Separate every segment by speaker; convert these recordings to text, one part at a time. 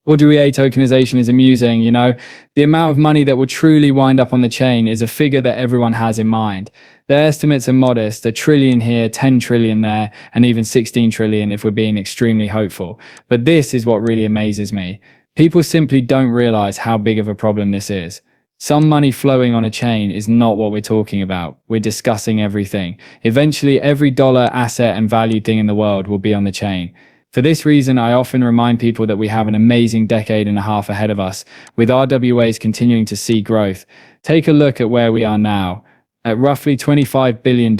Speaker 1: RWA tokenization is amusing, you know. The amount of money that will truly wind up on the chain is a figure that everyone has in mind. Their estimates are modest, a trillion here, 10 trillion there, and even 16 trillion if we're being extremely hopeful. But this is what really amazes me. People simply don't realize how big of a problem this is. Some money flowing on a chain is not what we're talking about. We're discussing everything. Eventually, every dollar, asset, and valued thing in the world will be on the chain. For this reason, I often remind people that we have an amazing decade and a half ahead of us, with RWAs continuing to see growth. Take a look at where we are now. At roughly $25 billion,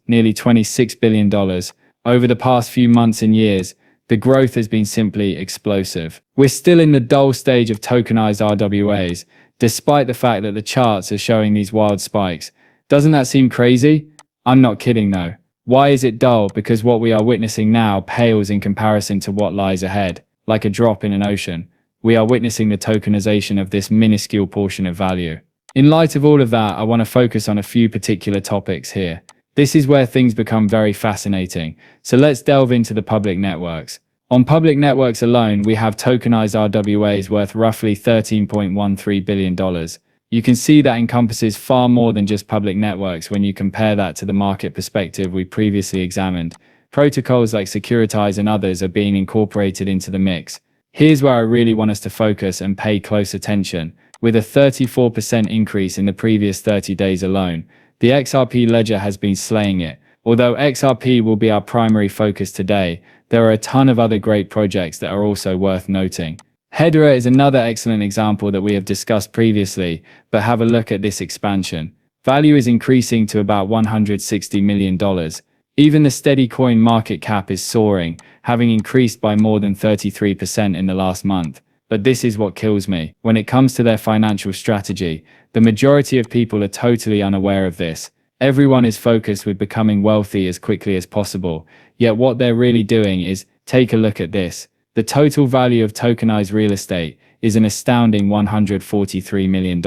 Speaker 1: nearly $26 billion, over the past few months and years, the growth has been simply explosive. We're still in the dull stage of tokenized RWAs, despite the fact that the charts are showing these wild spikes. Doesn't that seem crazy? I'm not kidding though. Why is it dull? Because what we are witnessing now pales in comparison to what lies ahead. Like a drop in an ocean, we are witnessing the tokenization of this minuscule portion of value. In light of all of that, I want to focus on a few particular topics here. This is where things become very fascinating. So let's delve into the public networks. On public networks alone, we have tokenized RWAs worth roughly $13.13 billion. You can see that encompasses far more than just public networks when you compare that to the market perspective we previously examined. Protocols like Securitize and others are being incorporated into the mix. Here's where I really want us to focus and pay close attention. With a 34% increase in the previous 30 days alone, the XRP ledger has been slaying it. Although XRP will be our primary focus today, there are a ton of other great projects that are also worth noting. Hedera is another excellent example that we have discussed previously, but have a look at this expansion. Value is increasing to about $160 million. Even the steady coin market cap is soaring, having increased by more than 33% in the last month. But this is what kills me. When it comes to their financial strategy, the majority of people are totally unaware of this. Everyone is focused with becoming wealthy as quickly as possible, yet what they're really doing is, take a look at this. The total value of tokenized real estate is an astounding $143 million.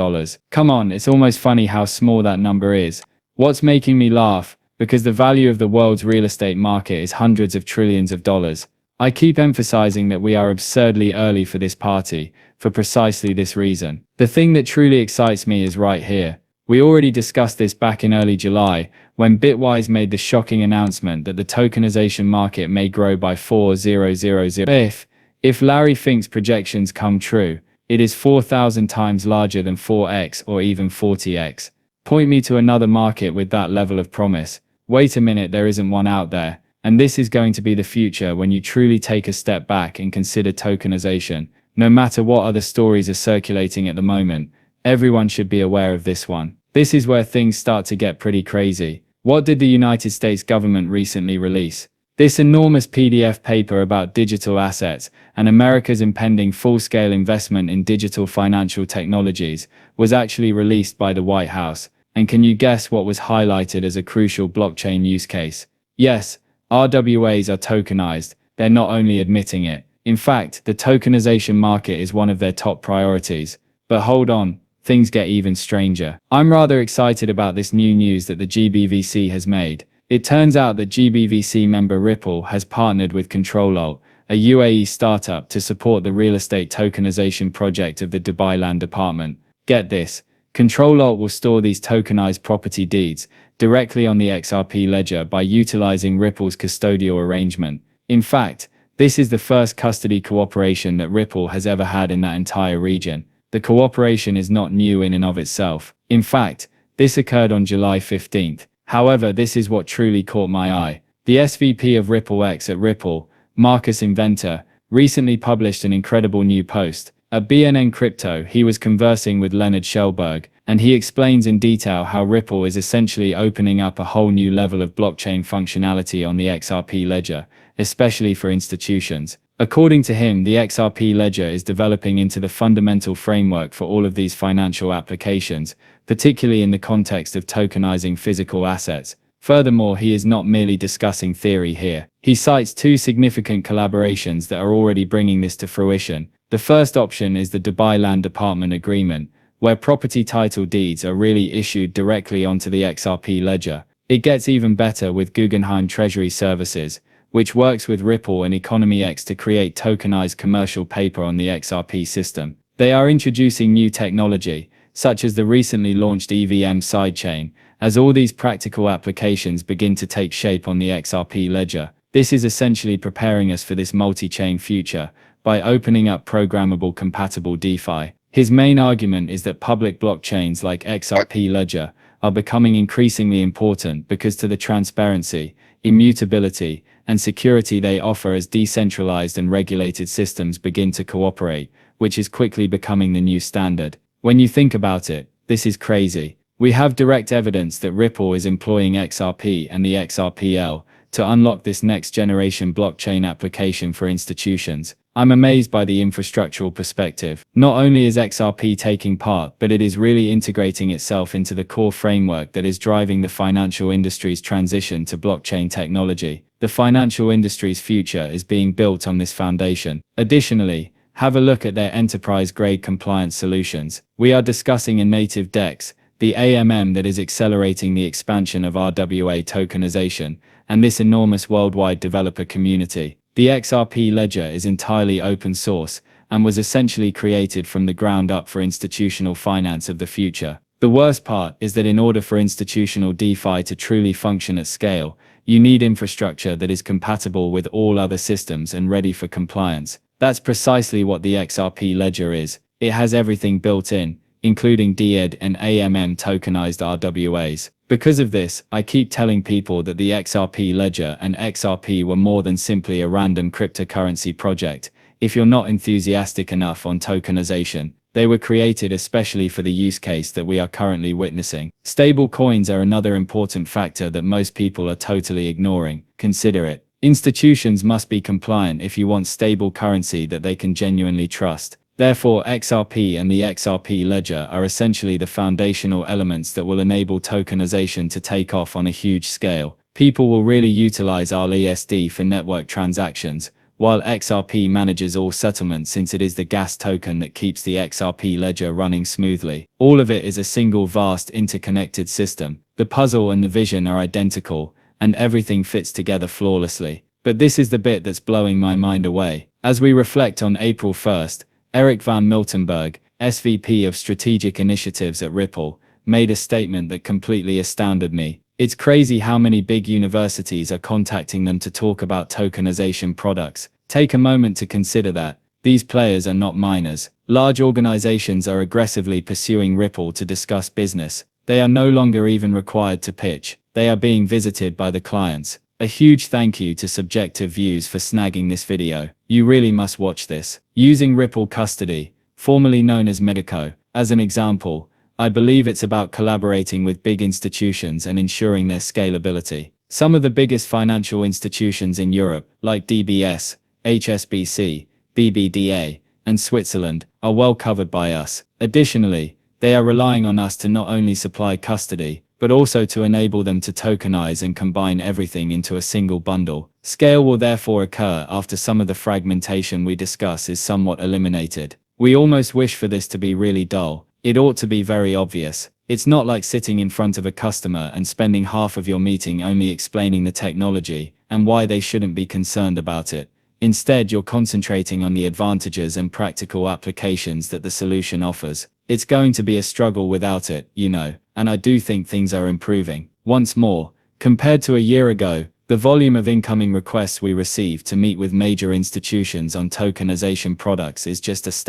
Speaker 1: Come on, it's almost funny how small that number is. What's making me laugh? Because the value of the world's real estate market is hundreds of trillions of dollars. I keep emphasizing that we are absurdly early for this party, for precisely this reason. The thing that truly excites me is right here. We already discussed this back in early July, when Bitwise made the shocking announcement that the tokenization market may grow by 4,000. If Larry Fink's projections come true, it is 4,000 times larger than 4x or even 40x. Point me to another market with that level of promise. Wait a minute, there isn't one out there. And this is going to be the future when you truly take a step back and consider tokenization. No matter what other stories are circulating at the moment, everyone should be aware of this one. This is where things start to get pretty crazy. What did the United States government recently release? This enormous PDF paper about digital assets and America's impending full-scale investment in digital financial technologies was actually released by the White House. And can you guess what was highlighted as a crucial blockchain use case? Yes, RWAs are tokenized. They're not only admitting it. In fact, the tokenization market is one of their top priorities. But hold on. Things get even stranger. I'm rather excited about this new news that the GBVC has made. It turns out that GBVC member Ripple has partnered with ControlAlt, a UAE startup, to support the real estate tokenization project of the Dubai Land Department. Get this, ControlAlt will store these tokenized property deeds directly on the XRP ledger by utilizing Ripple's custodial arrangement. In fact, this is the first custody cooperation that Ripple has ever had in that entire region. The cooperation is not new in and of itself. In fact, this occurred on July 15th. However, this is what truly caught my eye. The SVP of Ripple X at Ripple, Marcus Inventor, recently published an incredible new post. At BNN Crypto, he was conversing with Leonard Schellberg, and he explains in detail how Ripple is essentially opening up a whole new level of blockchain functionality on the XRP ledger, especially for institutions. According to him, the XRP ledger is developing into the fundamental framework for all of these financial applications, particularly in the context of tokenizing physical assets. Furthermore, he is not merely discussing theory here. He cites two significant collaborations that are already bringing this to fruition. The first option is the Dubai Land Department Agreement, where property title deeds are really issued directly onto the XRP ledger. It gets even better with Guggenheim Treasury Services, which works with Ripple and Economy X to create tokenized commercial paper on the XRP system. They are introducing new technology, such as the recently launched EVM sidechain, as all these practical applications begin to take shape on the XRP ledger. This is essentially preparing us for this multi-chain future by opening up programmable compatible DeFi. His main argument is that public blockchains like XRP Ledger are becoming increasingly important because to the transparency, immutability, and security they offer as decentralized and regulated systems begin to cooperate, which is quickly becoming the new standard. When you think about it, this is crazy. We have direct evidence that Ripple is employing XRP and the XRPL to unlock this next generation blockchain application for institutions. I'm amazed by the infrastructural perspective. Not only is XRP taking part, but it is really integrating itself into the core framework that is driving the financial industry's transition to blockchain technology. The financial industry's future is being built on this foundation. Additionally, have a look at their enterprise-grade compliance solutions. We are discussing a native DEX, the AMM that is accelerating the expansion of RWA tokenization, and this enormous worldwide developer community. The XRP ledger is entirely open source and was essentially created from the ground up for institutional finance of the future. The worst part is that in order for institutional DeFi to truly function at scale, you need infrastructure that is compatible with all other systems and ready for compliance. That's precisely what the XRP ledger is. It has everything built in, including DED and AMM tokenized RWAs. Because of this, I keep telling people that the XRP ledger and XRP were more than simply a random cryptocurrency project. If you're not enthusiastic enough on tokenization, they were created especially for the use case that we are currently witnessing. Stable coins are another important factor that most people are totally ignoring. Consider it. Institutions must be compliant if you want stable currency that they can genuinely trust. Therefore, XRP and the XRP ledger are essentially the foundational elements that will enable tokenization to take off on a huge scale. People will really utilize RLESD for network transactions, while XRP manages all settlements since it is the gas token that keeps the XRP ledger running smoothly. All of it is a single vast interconnected system. The puzzle and the vision are identical, and everything fits together flawlessly. But this is the bit that's blowing my mind away. As we reflect on April 1st, Eric van Miltenburg, SVP of Strategic Initiatives at Ripple, made a statement that completely astounded me. It's crazy how many big universities are contacting them to talk about tokenization products. Take a moment to consider that. These players are not minors. Large organizations are aggressively pursuing Ripple to discuss business. They are no longer even required to pitch. They are being visited by the clients. A huge thank you to Subjective Views for snagging this video. You really must watch this. Using Ripple Custody, formerly known as Medico, as an example, I believe it's about collaborating with big institutions and ensuring their scalability. Some of the biggest financial institutions in Europe, like DBS, HSBC, BBDA, and Switzerland, are well covered by us. Additionally, they are relying on us to not only supply custody, but also to enable them to tokenize and combine everything into a single bundle. Scale will therefore occur after some of the fragmentation we discuss is somewhat eliminated. We almost wish for this to be really dull. It ought to be very obvious. It's not like sitting in front of a customer and spending half of your meeting only explaining the technology and why they shouldn't be concerned about it. Instead, you're concentrating on the advantages and practical applications that the solution offers. It's going to be a struggle without it, you know, and I do think things are improving. Once more, compared to a year ago, the volume of incoming requests we receive to meet with major institutions on tokenization products is just astounding.